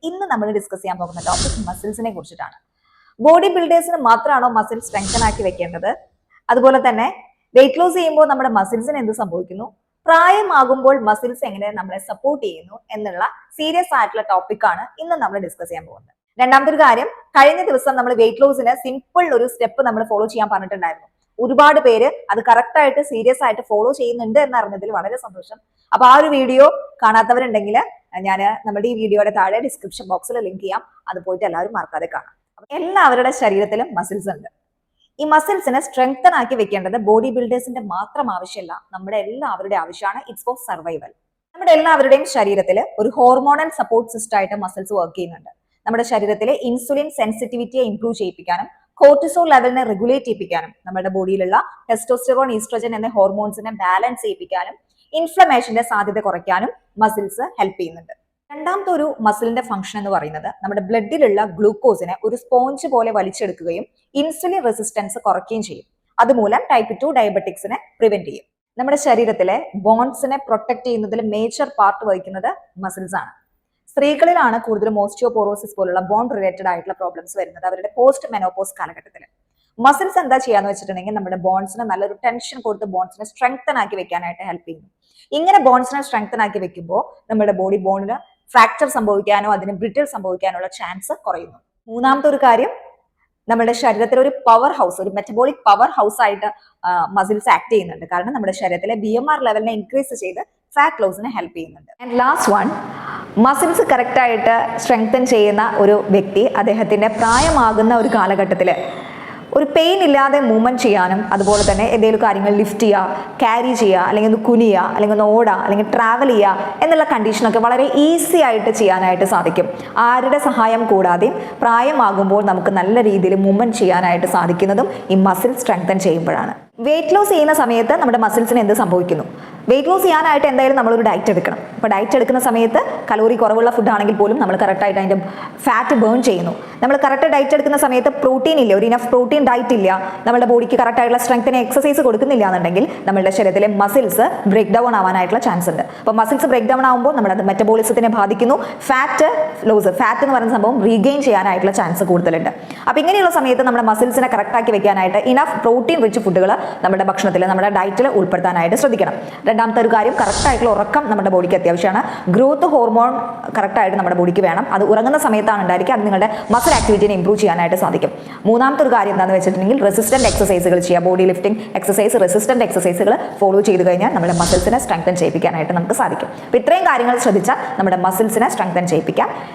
ഇന്ന് നമ്മൾ ഡിസ്കസ് ചെയ്യാൻ പോകുന്ന ടോപ്പിക് മസിൽസിനെ കുറിച്ചിട്ടാണ്. ബോഡി ബിൽഡേഴ്സിന് മാത്രമാണോ മസിൽ സ്ട്രെങ്തൻ ആക്കി വെക്കേണ്ടത്? അതുപോലെ തന്നെ വെയിറ്റ് ലോസ് ചെയ്യുമ്പോൾ നമ്മുടെ മസിൽസിന് എന്ത് സംഭവിക്കുന്നു, പ്രായമാകുമ്പോൾ മസിൽസ് എങ്ങനെ നമ്മളെ സപ്പോർട്ട് ചെയ്യുന്നു എന്നുള്ള സീരിയസ് ആയിട്ടുള്ള ടോപ്പിക്കാണ് ഇന്ന് നമ്മൾ ഡിസ്കസ് ചെയ്യാൻ പോകുന്നത്. രണ്ടാമത്തെ ഒരു കാര്യം, കഴിഞ്ഞ ദിവസം നമ്മൾ വെയിറ്റ് ലോസിന് സിമ്പിൾ ഒരു സ്റ്റെപ്പ് നമ്മൾ ഫോളോ ചെയ്യാൻ പറഞ്ഞിട്ടുണ്ടായിരുന്നു. ഒരുപാട് പേര് അത് കറക്റ്റ് ആയിട്ട് സീരിയസ് ആയിട്ട് ഫോളോ ചെയ്യുന്നുണ്ട് എന്നറിഞ്ഞതിൽ വളരെ സന്തോഷം. അപ്പൊ ആ ഒരു വീഡിയോ കാണാത്തവരുണ്ടെങ്കിൽ ഞാൻ നമ്മുടെ ഈ വീഡിയോയുടെ താഴെ ഡിസ്ക്രിപ്ഷൻ ബോക്സിൽ ലിങ്ക് ചെയ്യാം. അത് പോയിട്ട് എല്ലാവരും മറക്കാതെ കാണാം. എല്ലാവരുടെ ശരീരത്തിലും മസിൽസ് ഉണ്ട്. ഈ മസിൽസിനെ സ്ട്രെങ്തൻ ആക്കി വെക്കേണ്ടത് ബോഡി ബിൽഡേഴ്സിന്റെ മാത്രം ആവശ്യമല്ല, നമ്മുടെ എല്ലാവരുടെ ആവശ്യമാണ്. It's four survival. നമ്മുടെ എല്ലാവരുടെയും ശരീരത്തിൽ ഒരു ഹോർമോണൽ സപ്പോർട്ട് സിസ്റ്റം ആയിട്ട് മസിൽസ് വർക്ക് ചെയ്യുന്നുണ്ട്. നമ്മുടെ ശരീരത്തിലെ ഇൻസുലിൻ സെൻസിറ്റിവിറ്റിയെ ഇംപ്രൂവ് ചെയ്യിപ്പിക്കാനും കോർട്ടിസോൾ ലെവലിനെ റെഗുലേറ്റ് ചെയ്യിപ്പിക്കാനും നമ്മുടെ ബോഡിയിലുള്ള ടെസ്റ്റോസ്റ്റെറോൺ, ഈസ്ട്രോജൻ എന്ന ഹോർമോൺസിനെ ബാലൻസ് ചെയ്യിപ്പിക്കാനും ഇൻഫ്ലമേഷന്റെ സാധ്യത കുറയ്ക്കാനും മസിൽസ് ഹെൽപ്പ് ചെയ്യുന്നുണ്ട്. രണ്ടാമത്തെ ഒരു മസിലിന്റെ ഫംഗ്ഷൻ എന്ന് പറയുന്നത് നമ്മുടെ ബ്ലഡിലുള്ള ഗ്ലൂക്കോസിനെ ഒരു സ്പോഞ്ച് പോലെ വലിച്ചെടുക്കുകയും ഇൻസുലിൻ റെസിസ്റ്റൻസ് കുറയ്ക്കുകയും ചെയ്യും. അതുമൂലം ടൈപ്പ് 2 ഡയബറ്റിക്സിനെ പ്രിവെന്റ് ചെയ്യും. നമ്മുടെ ശരീരത്തിലെ ബോൺസിനെ പ്രൊട്ടക്ട് ചെയ്യുന്നതിൽ മേജർ പാർട്ട് വഹിക്കുന്നത് മസിൽസ് ആണ്. സ്ത്രീകളിലാണ് കൂടുതലും ഓസ്റ്റിയോപോറോസിസ് പോലുള്ള ബോൺ റിലേറ്റഡ് ആയിട്ടുള്ള പ്രോബ്ലംസ് വരുന്നത് അവരുടെ പോസ്റ്റ് മെനോപോസ് കാലഘട്ടത്തിൽ. മസിൽസ് എന്താ ചെയ്യാന്ന് വെച്ചിട്ടുണ്ടെങ്കിൽ നമ്മുടെ ബോൺസിന് നല്ലൊരു ടെൻഷൻ കൊടുത്ത് ബോൺസിനെ സ്ട്രെങ്തൻ ആക്കി വെക്കാനായിട്ട് ഹെൽപ്പ് ചെയ്യുന്നു. ഇങ്ങനെ ബോൺസിനെ സ്ട്രെങ്തൻ ആക്കി വെക്കുമ്പോൾ നമ്മുടെ ബോണിന് ഫ്രാക്ചർ സംഭവിക്കാനോ അതിന് ബ്രിട്ടിൽ സംഭവിക്കാനുള്ള ചാൻസ് കുറയുന്നു. മൂന്നാമത്തെ ഒരു കാര്യം, നമ്മുടെ ശരീരത്തിൽ ഒരു പവർ ഹൗസ്, ഒരു മെറ്റബോളിക് പവർ ഹൗസ് ആയിട്ട് മസിൽസ് ആക്ട് ചെയ്യുന്നുണ്ട്. കാരണം നമ്മുടെ ശരീരത്തിലെ BMR ലെവലിനെ ഇൻക്രീസ് ചെയ്ത് ഫാറ്റ് ലോസിനെ ഹെൽപ്പ് ചെയ്യുന്നുണ്ട്. And last one, muscles correct ആയിട്ട് സ്ട്രെങ്തൻ ചെയ്യുന്ന ഒരു വ്യക്തി അദ്ദേഹത്തിന്റെ പ്രായമാകുന്ന ഒരു കാലഘട്ടത്തിൽ ഒരു പെയിൻ ഇല്ലാതെ മൂവ്മെന്റ് ചെയ്യാനും അതുപോലെ തന്നെ എന്തെങ്കിലും കാര്യങ്ങൾ ലിഫ്റ്റ് ചെയ്യുക, ക്യാരി ചെയ്യുക, അല്ലെങ്കിൽ ഒന്ന് കുനിയുക, അല്ലെങ്കിൽ ഒന്ന് ഓടുക, അല്ലെങ്കിൽ ട്രാവൽ ചെയ്യുക എന്നുള്ള കണ്ടീഷനൊക്കെ വളരെ ഈസി ആയിട്ട് ചെയ്യാനായിട്ട് സാധിക്കും. ആരുടെ സഹായം കൂടാതെയും പ്രായമാകുമ്പോൾ നമുക്ക് നല്ല രീതിയിൽ മൂവ്മെന്റ് ചെയ്യാനായിട്ട് സാധിക്കുന്നതും ഈ മസിൽ സ്ട്രെങ്തൻ ചെയ്യുമ്പോഴാണ്. വെയിറ്റ് ലോസ് ചെയ്യുന്ന സമയത്ത് നമ്മുടെ മസിൽസിന് എന്ത് സംഭവിക്കുന്നു? വെയിറ്റ് ലോസ് ചെയ്യാനായിട്ട് എന്തായാലും നമ്മളൊരു ഡയറ്റ് എടുക്കണം. അപ്പോൾ ഡയറ്റ് എടുക്കുന്ന സമയത്ത് കലോറി കുറവുള്ള ഫുഡ് ആണെങ്കിൽ പോലും നമ്മൾ കറക്റ്റായിട്ട് അതിൻ്റെ ഫാറ്റ് ബേൺ ചെയ്യുന്നു. നമ്മൾ കറക്റ്റ് ഡയറ്റ് എടുക്കുന്ന സമയത്ത് പ്രോട്ടീൻ ഇല്ല, ഒരു ഇനഫ് പ്രോട്ടീൻ ഡയറ്റ് ഇല്ല, നമ്മുടെ ബോഡിക്ക് കറക്റ്റ് ആയിട്ടുള്ള സ്ട്രെങ്തിന് എക്സസൈസ് കൊടുക്കുന്നില്ല എന്നുണ്ടെങ്കിൽ നമ്മുടെ ശരീരത്തിലെ മസിൽസ് ബ്രേക്ക് ഡൗൺ ആവാനായിട്ടുള്ള ചാൻസ് ഉണ്ട്. അപ്പോൾ മസിൽസ് ബ്രേക്ക് ഡൗൺ ആകുമ്പോൾ നമ്മുടെ മെറ്റബോളിസത്തിനെ ബാധിക്കുന്നു. ഫാറ്റ് എന്ന് പറയുന്ന സംഭവം റീഗെയിൻ ചെയ്യാനായിട്ടുള്ള ചാൻസ് കൂടുതലുണ്ട്. അപ്പോൾ ഇങ്ങനെയുള്ള സമയത്ത് നമ്മുടെ മസിൽസിനെ കറക്റ്റാക്കി വെക്കാനായിട്ട് ഇനഫ് പ്രോട്ടീൻ റിച്ച് ഫുഡുകൾ നമ്മുടെ ഭക്ഷണത്തിൽ, നമ്മുടെ ഡയറ്റിൽ ഉൾപ്പെടുത്താനായിട്ട് ശ്രദ്ധിക്കണം. രണ്ടാമത്തെ ഒരു കാര്യം, കറക്റ്റ് ആയിട്ടുള്ള ഉറക്കം നമ്മുടെ ബോഡിക്ക് അത്യാവശ്യമാണ്. ഗ്രോത്ത് ഹോർമോൺ കറക്റ്റ് ആയിട്ട് നമ്മുടെ ബോഡിക്ക് വേണം. അത് ഉറങ്ങുന്ന സമയത്താണ് ഉണ്ടായിരിക്കുക. അത് നിങ്ങളുടെ മസിൽ ആക്ടിവിറ്റിനെ ഇംപ്രൂവ് ചെയ്യാനായിട്ട് സാധിക്കും. മൂന്നാമത്തെ ഒരു കാര്യം എന്താണെന്ന് വെച്ചിട്ടുണ്ടെങ്കിൽ റെസിസ്റ്റന്റ് എക്സസൈസുകൾ ചെയ്യുക. ബോഡി ലിഫ്റ്റിംഗ് എക്സസൈസ്, റെസിസ്റ്റന്റ് എക്സസൈസുകൾ ഫോളോ ചെയ്ത് കഴിഞ്ഞാൽ നമ്മുടെ മസിൽസിനെ സ്ട്രെങ്തൻ ചെയ്യിപ്പിക്കാനായിട്ട് നമുക്ക് സാധിക്കും. അപ്പോൾ ഇത്രയും കാര്യങ്ങൾ ശ്രദ്ധിച്ചാൽ നമ്മുടെ മസിൽസിനെ സ്ട്രെങ്തൻ ചെയ്യിപ്പിക്കാം.